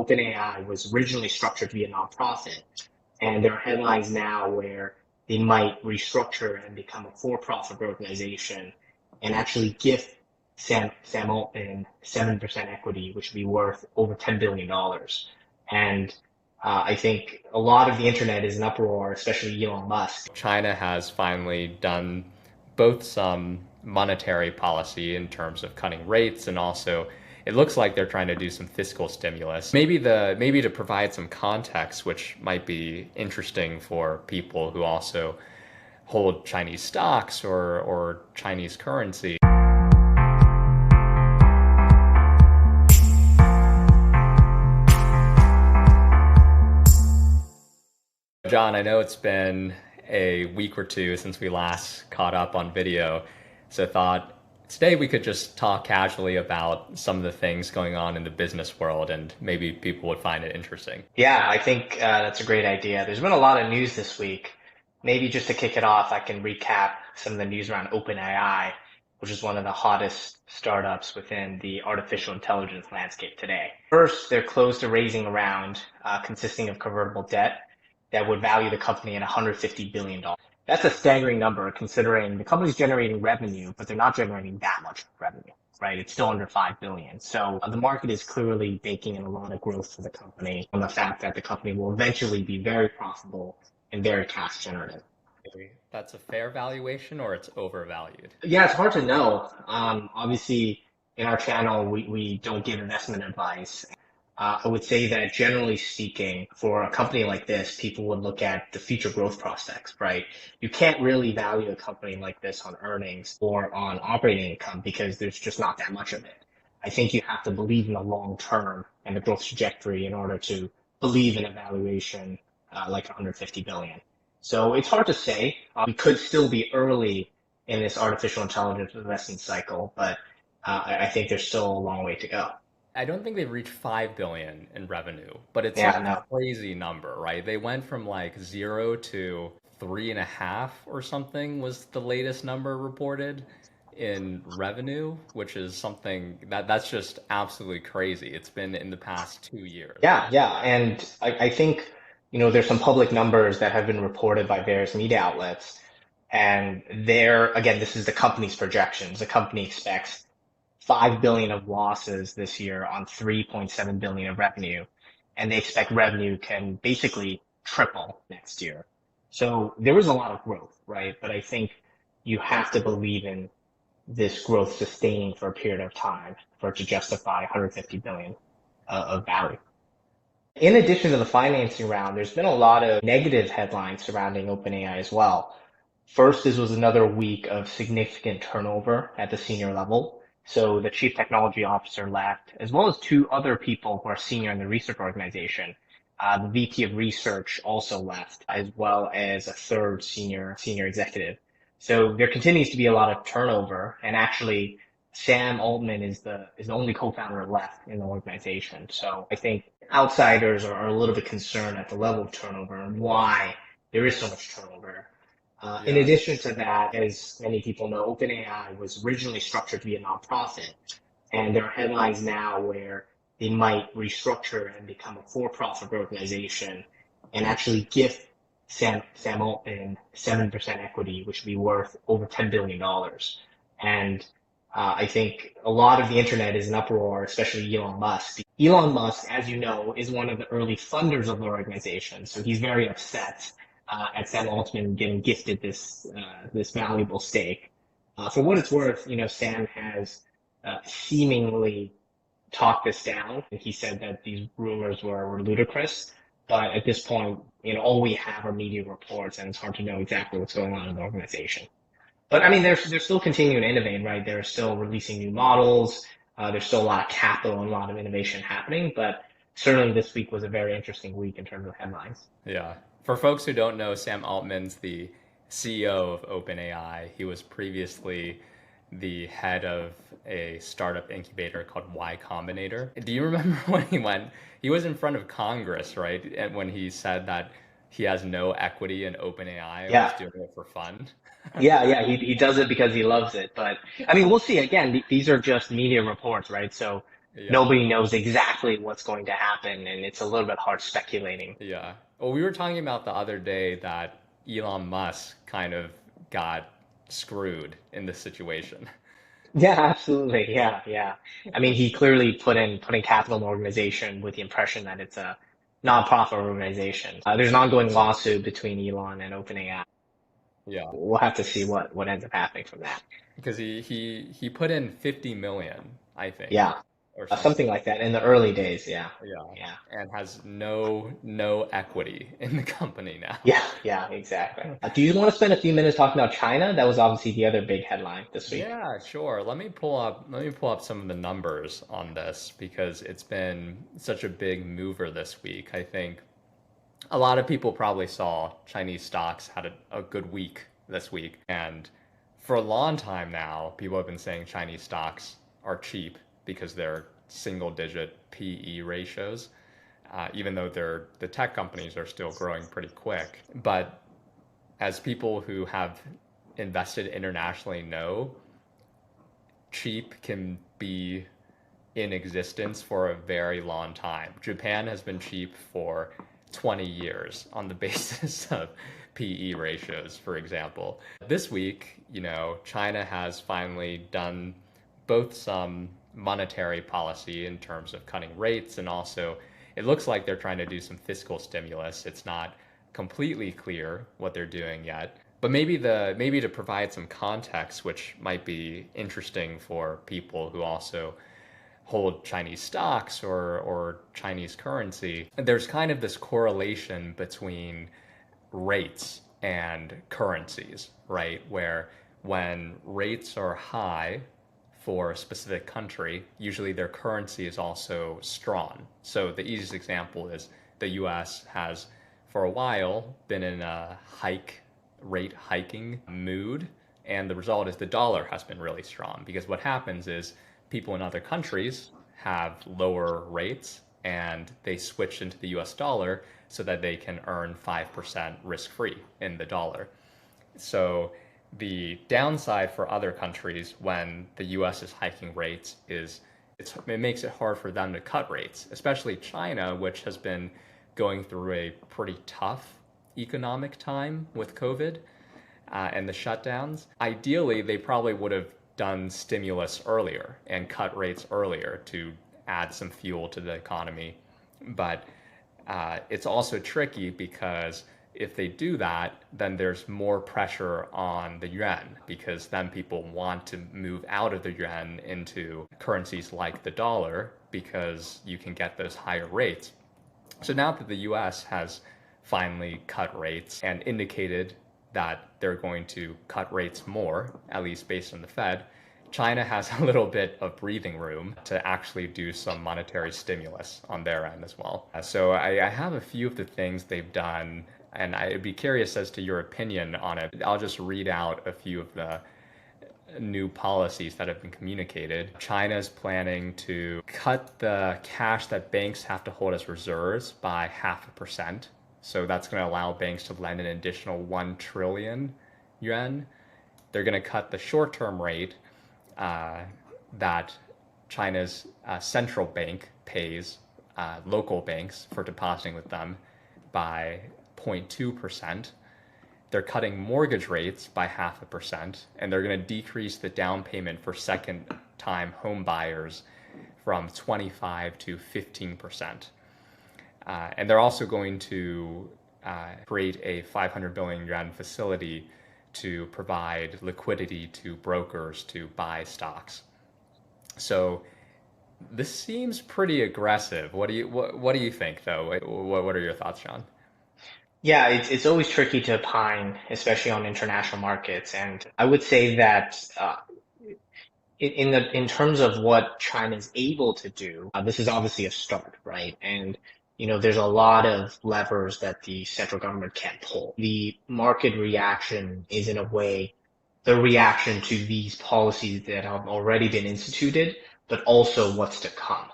OpenAI was originally structured to be a nonprofit, and there are headlines now where they might restructure and become a for-profit organization and actually gift Sam Altman 7% equity, which would be worth over $10 billion. And I think a lot of the internet is in uproar, especially Elon Musk. China has finally done both some monetary policy in terms of cutting rates, and also it looks like they're trying to do some fiscal stimulus. Maybe to provide some context, which might be interesting for people who also hold Chinese stocks or Chinese currency. John, I know it's been a week or two since we last caught up on video, so I thought today we could just talk casually about some of the things going on in the business world, and maybe people would find it interesting. Yeah, I think that's a great idea. There's been a lot of news this week. Maybe just to kick it off, I can recap some of the news around OpenAI, which is one of the hottest startups within the artificial intelligence landscape today. First, they're close to raising a round consisting of convertible debt that would value the company at $150 billion. That's a staggering number considering the company's generating revenue, but they're not generating that much revenue, right? It's still under 5 billion. So the market is clearly baking in a lot of growth for the company on the fact that the company will eventually be very profitable and very cash generative. That's a fair valuation, or it's overvalued? Yeah, it's hard to know. Obviously, in our channel, we don't give investment advice. I would say that generally speaking, for a company like this, people would look at the future growth prospects, right? You can't really value a company like this on earnings or on operating income because there's just not that much of it. I think you have to believe in the long term and the growth trajectory in order to believe in a valuation like 150 billion. So it's hard to say. We could still be early in this artificial intelligence investing cycle, but I think there's still a long way to go. I don't think they've reached 5 billion in revenue, but it's Yeah, a no. crazy number, right? They went from like 0 to 3.5 or something was the latest number reported in revenue, which is something that's just absolutely crazy. It's been in the past 2 years. Yeah. And I think, there's some public numbers that have been reported by various media outlets. And again, this is the company's projections. The company expects 5 billion of losses this year on 3.7 billion of revenue. And they expect revenue can basically triple next year. So there is a lot of growth, right? But I think you have to believe in this growth sustaining for a period of time for it to justify 150 billion of value. In addition to the financing round, there's been a lot of negative headlines surrounding OpenAI as well. First, this was another week of significant turnover at the senior level. So the chief technology officer left, as well as two other people who are senior in the research organization. The VP of research also left, as well as a third senior executive. So there continues to be a lot of turnover, and actually Sam Altman is the only co-founder left in the organization. So I think outsiders are a little bit concerned at the level of turnover and why there is so much turnover. In addition to that, as many people know, OpenAI was originally structured to be a nonprofit, and there are headlines now where they might restructure and become a for-profit organization and actually gift Sam Altman 7% equity, which would be worth over $10 billion. And I think a lot of the internet is in uproar, especially Elon Musk. Elon Musk, as you know, is one of the early funders of the organization, so he's very upset at Sam Altman getting gifted this valuable stake. For what it's worth, Sam has seemingly talked this down. He said that these rumors were ludicrous, but at this point, all we have are media reports, and it's hard to know exactly what's going on in the organization. But I mean, they're still continuing to innovate, right? They're still releasing new models. There's still a lot of capital and a lot of innovation happening, but certainly this week was a very interesting week in terms of headlines. Yeah. For folks who don't know, Sam Altman's the CEO of OpenAI. He was previously the head of a startup incubator called Y Combinator. Do you remember when he was in front of Congress, right? And when he said that he has no equity in OpenAI, Yeah. was doing it for fun. Yeah, he does it because he loves it. But I mean, we'll see. Again, these are just media reports, right? So Yeah. nobody knows exactly what's going to happen, and it's a little bit hard speculating. Yeah. Well, we were talking about the other day that Elon Musk kind of got screwed in this situation. Yeah, absolutely. Yeah, yeah. I mean, he clearly putting capital in the organization with the impression that it's a nonprofit organization. There's an ongoing lawsuit between Elon and OpenAI. Yeah. We'll have to see what ends up happening from that. Because he put in 50 million, I think, Yeah, or something something. like that in the early days. Yeah, Yeah. yeah, And has no equity in the company now. yeah, yeah. Exactly. Do you want to spend a few minutes talking about China? That was obviously the other big headline this week. Yeah, sure. Let me pull up some of the numbers on this because it's been such a big mover this week. I think a lot of people probably saw Chinese stocks had a good week this week. And for a long time now, people have been saying Chinese stocks are cheap because they're single digit PE ratios, even though the tech companies are still growing pretty quick. But as people who have invested internationally know, cheap can be in existence for a very long time. Japan has been cheap for 20 years on the basis of PE ratios, for example. This week, China has finally done both some monetary policy in terms of cutting rates, and also it looks like they're trying to do some fiscal stimulus. It's not completely clear what they're doing yet. But maybe to provide some context, which might be interesting for people who also hold Chinese stocks or Chinese currency, there's kind of this correlation between rates and currencies, right? Where when rates are high for a specific country, usually their currency is also strong. So the easiest example is the US has for a while been in a rate hiking mood, and the result is the dollar has been really strong because what happens is people in other countries have lower rates and they switch into the US dollar so that they can earn 5% risk free in the dollar. So the downside for other countries when the US is hiking rates is it makes it hard for them to cut rates, especially China, which has been going through a pretty tough economic time with COVID and the shutdowns. Ideally, they probably would have done stimulus earlier and cut rates earlier to add some fuel to the economy. But it's also tricky because if they do that, then there's more pressure on the yuan because then people want to move out of the yuan into currencies like the dollar because you can get those higher rates. So now that the US has finally cut rates and indicated that they're going to cut rates more, at least based on the Fed, China has a little bit of breathing room to actually do some monetary stimulus on their end as well. So I have a few of the things they've done, and I'd be curious as to your opinion on it. I'll just read out a few of the new policies that have been communicated. China's planning to cut the cash that banks have to hold as reserves by 0.5%. So that's going to allow banks to lend an additional 1 trillion yuan. They're going to cut the short-term rate that China's central bank pays local banks for depositing with them by 0.2%. They're cutting mortgage rates by 0.5%, and they're going to decrease the down payment for second-time home buyers from 25 to 15%. And they're also going to create a 500 billion yuan facility to provide liquidity to brokers to buy stocks. So this seems pretty aggressive. What do you think, though? What are your thoughts, John? Yeah, it's always tricky to opine, especially on international markets. And I would say that in terms of what China's able to do, this is obviously a start, right? And there's a lot of levers that the central government can't pull. The market reaction is in a way the reaction to these policies that have already been instituted, but also what's to come.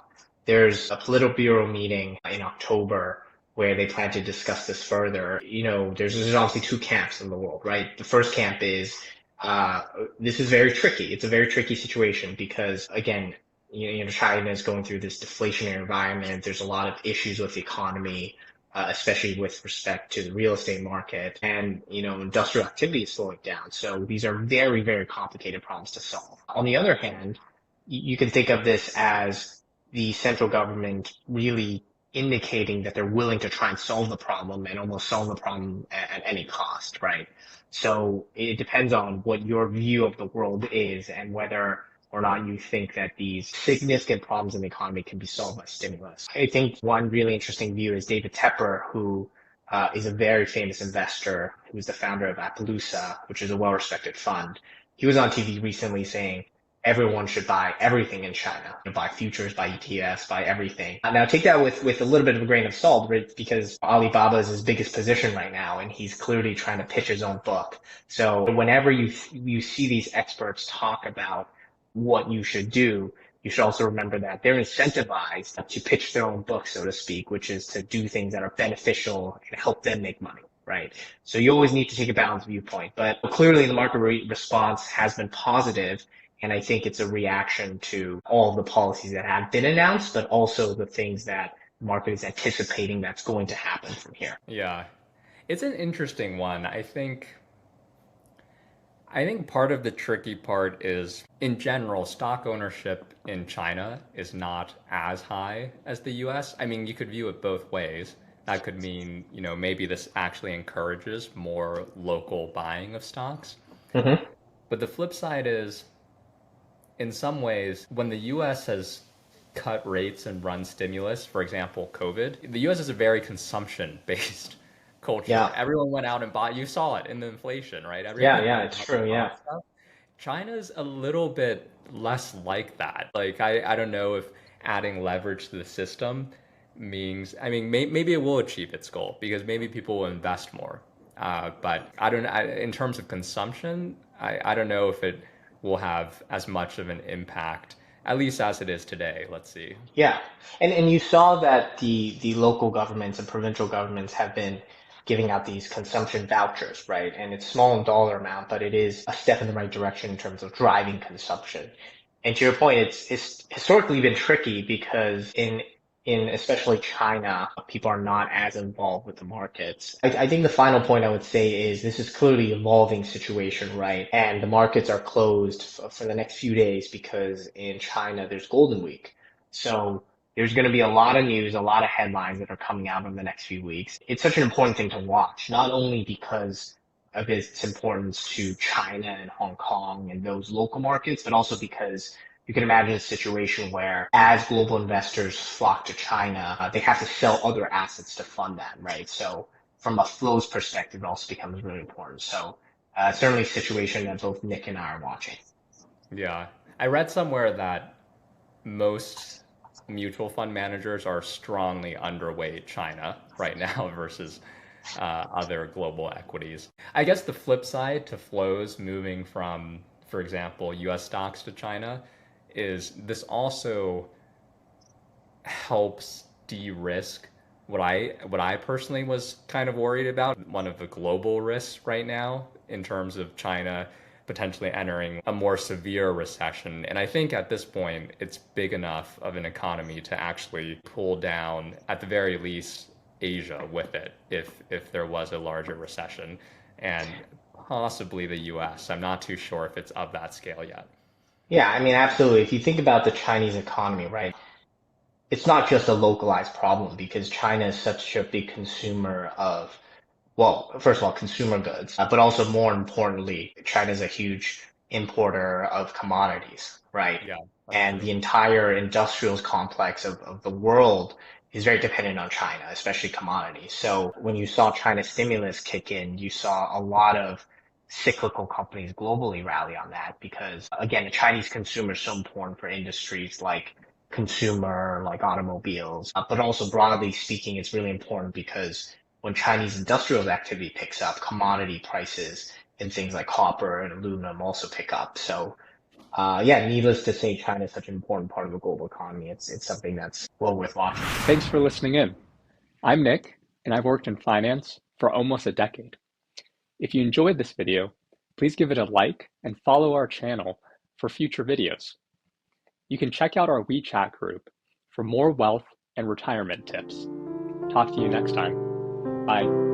There's a Politburo meeting in October where they plan to discuss this further. There's obviously two camps in the world, right? The first camp is uh, this is very tricky. It's a very tricky situation because, again, China is going through this deflationary environment. There's a lot of issues with the economy, especially with respect to the real estate market, and industrial activity is slowing down. So these are very, very complicated problems to solve. On the other hand, you can think of this as the central government really indicating that they're willing to try and solve the problem and almost solve the problem at any cost, right? So it depends on what your view of the world is and whether or not you think that these significant problems in the economy can be solved by stimulus. I think one really interesting view is David Tepper, who is a very famous investor, who's the founder of Appaloosa, which is a well-respected fund. He was on TV recently saying everyone should buy everything in China, buy futures, buy ETFs, buy everything. Now take that with a little bit of a grain of salt, right? Because Alibaba is his biggest position right now, and he's clearly trying to pitch his own book. So whenever you see these experts talk about what you should do, you should also remember that they're incentivized to pitch their own book, so to speak, which is to do things that are beneficial and help them make money, right? So you always need to take a balanced viewpoint. But clearly the market response has been positive, and I think it's a reaction to all of the policies that have been announced, but also the things that the market is anticipating that's going to happen from here. Yeah, it's an interesting one. I think part of the tricky part is, in general, stock ownership in China is not as high as the US. I mean, you could view it both ways. That could mean, maybe this actually encourages more local buying of stocks. Mm-hmm. But the flip side is, in some ways, when the US has cut rates and run stimulus, for example, COVID, the US is a very consumption-based culture. Yeah. Everyone went out and bought. You saw it in the inflation, right? Yeah. Everyone Yeah. went It's out and true. Yeah. bought stuff. China's a little bit less like that. Like, I don't know if adding leverage to the system means, I mean, maybe it will achieve its goal because maybe people will invest more. But I don't, in terms of consumption, I don't know if it will have as much of an impact, at least as it is today. Let's see. Yeah, and you saw that the local governments and provincial governments have been giving out these consumption vouchers, right? And it's small in dollar amount, but it is a step in the right direction in terms of driving consumption. And to your point, it's historically been tricky because in especially China, people are not as involved with the markets. I think the final point I would say is this is clearly an evolving situation, right? And the markets are closed for the next few days because in China there's Golden Week. So there's going to be a lot of news, a lot of headlines that are coming out in the next few weeks. It's such an important thing to watch, not only because of its importance to China and Hong Kong and those local markets, but also because you can imagine a situation where as global investors flock to China, they have to sell other assets to fund that, right? So from a flows perspective, it also becomes really important. So certainly a situation that both Nick and I are watching. Yeah. I read somewhere that most mutual fund managers are strongly underweight China right now versus other global equities. I guess the flip side to flows moving from, for example, US stocks to China is this also helps de-risk what I personally was kind of worried about, one of the global risks right now in terms of China potentially entering a more severe recession. And I think at this point, it's big enough of an economy to actually pull down, at the very least, Asia with it if there was a larger recession, and possibly the US. I'm not too sure if it's of that scale yet. Yeah, I mean, absolutely. If you think about the Chinese economy, right, it's not just a localized problem because China is such a big consumer of, well, first of all, consumer goods, but also more importantly, China is a huge importer of commodities, right? Yeah, that's And true. the entire industrials complex of the world is very dependent on China, especially commodities. So when you saw China stimulus kick in, you saw a lot of cyclical companies globally rally on that because, again, the Chinese consumer is so important for industries like consumer, like automobiles, but also broadly speaking, it's really important because when Chinese industrial activity picks up, commodity prices and things like copper and aluminum also pick up. So, yeah, needless to say, China is such an important part of the global economy. It's something that's well worth watching. Thanks for listening in. I'm Nick, and I've worked in finance for almost a decade. If you enjoyed this video, please give it a like and follow our channel for future videos. You can check out our WeChat group for more wealth and retirement tips. Talk to you next time. Bye.